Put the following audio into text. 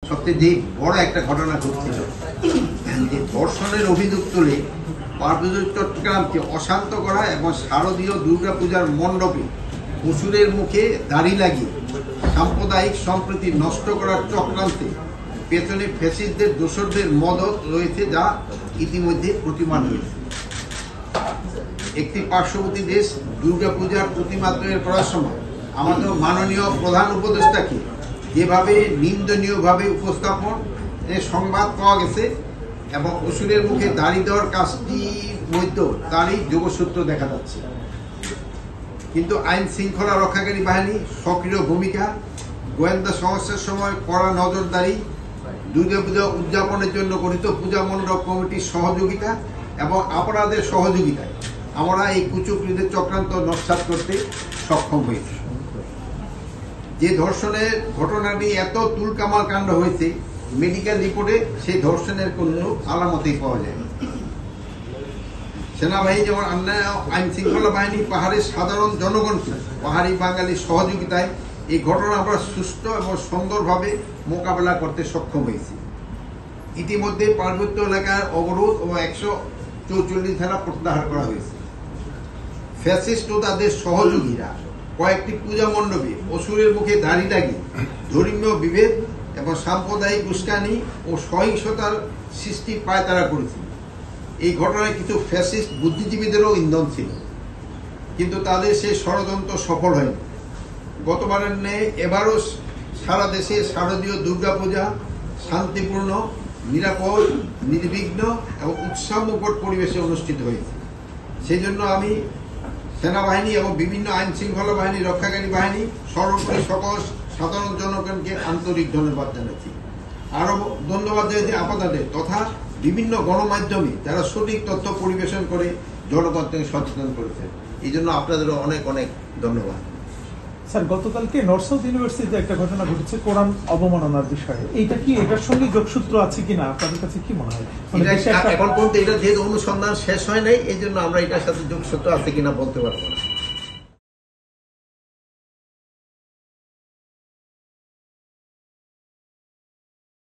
সবচেয়ে যে বড় একটা ঘটনা ঘটছিল যে ধর্ষণের অভিযোগ তুলে পার্বত্য চট্টগ্রামকে অশান্ত করা এবং শারদীয় দুর্গাপূজার মণ্ডপে অসুরের মুখে দাড়ি লাগিয়ে সাম্প্রদায়িক সম্প্রীতি নষ্ট করার চক্রান্তে পেছনে ফ্যাসিস্টদের দোসরদের মদত রয়েছে, যা ইতিমধ্যে প্রতিমান হয়েছে। একটি পার্শ্ববর্তী দেশ দুর্গাপূজার প্রতিমা তৈরি করার সময় আমাদের মাননীয় প্রধান উপদেষ্টাকে যেভাবে নিন্দনীয়ভাবে উপস্থাপন সংবাদ পাওয়া গেছে এবং অসুরের মুখে দাড়ি দেওয়ার কাজটির মধ্যে তারই যোগসূত্র দেখা যাচ্ছে। কিন্তু আইন শৃঙ্খলা রক্ষাকারী বাহিনী সক্রিয় ভূমিকা, গোয়েন্দা সমস্যার সময় কড়া নজরদারি, দুর্গাপূজা উদযাপনের জন্য গঠিত পূজা মণ্ডপ কমিটির সহযোগিতা এবং অপরাধের সহযোগিতায় আমরা এই কুচক্রীদের চক্রান্ত নস্যাৎ করতে সক্ষম হয়েছি। যে ধর্ষণের ঘটনাটি এত তুলকামাল কাণ্ড হয়েছে, মেডিকেল রিপোর্টে সেই ধর্ষণের কোনো আলামতই পাওয়া যায় না। সেনাবাহিনী যেমন অন্যান্য আইন শৃঙ্খলা বাহিনী পাহাড়ের সাধারণ জনগণকে পাহাড়ি বাঙালির সহযোগিতায় এই ঘটনা আমরা সুষ্ঠু এবং সুন্দরভাবে মোকাবেলা করতে সক্ষম হয়েছি। ইতিমধ্যে পার্বত্য এলাকার অবরোধ ও 144 ধারা প্রত্যাহার করা হয়েছে। ফ্যাসিস্ট ও তাদের সহযোগীরা কয়েকটি পূজা মণ্ডপে অসুরের মুখে দাড়ি লাগিয়ে ধর্মীয় বিভেদ এবং সাম্প্রদায়িক উস্কানি ও সহিংসতার সৃষ্টি পায়তারা করেছিল। এই ঘটনায় কিছু ফ্যাসিস্ট বুদ্ধিজীবীদেরও ইন্ধন ছিল, কিন্তু তাদের সেই ষড়যন্ত্র সফল হয়নি। গতবারের ন্যায় এবারও সারা দেশে শারদীয় দুর্গাপূজা শান্তিপূর্ণ, নিরাপদ, নির্বিঘ্ন এবং উৎসবমুখর পরিবেশে অনুষ্ঠিত হয়েছে। সেই জন্য আমি সেনাবাহিনী এবং বিভিন্ন আইন শৃঙ্খলা বাহিনী, রক্ষাকারী বাহিনী, সর্বোপরি সকল সাধারণ জনগণকে আন্তরিক ধন্যবাদ জানাচ্ছি। আরও ধন্যবাদ জানাচ্ছি আপাতদের তথা বিভিন্ন গণমাধ্যমে যারা সঠিক তথ্য পরিবেশন করে জনগণকে সচেতন করেছে। এই জন্য আপনাদেরও অনেক অনেক ধন্যবাদ। স্যার, গতকালকে নর্থ সাউথ ইউনিভার্সিটিতে একটা ঘটনা ঘটেছে কোরআন অবমাননার বিষয়ে, এইটা কি এটার সঙ্গে যোগসূত্র আছে কিনা আপনাদের কাছে কি মনে হয়? এখন পর্যন্ত এটা যেহেতু অনুসন্ধান শেষ হয় নাই, এই জন্য আমরা এটার সাথে যোগসূত্র আছে কিনা বলতে পারবো না।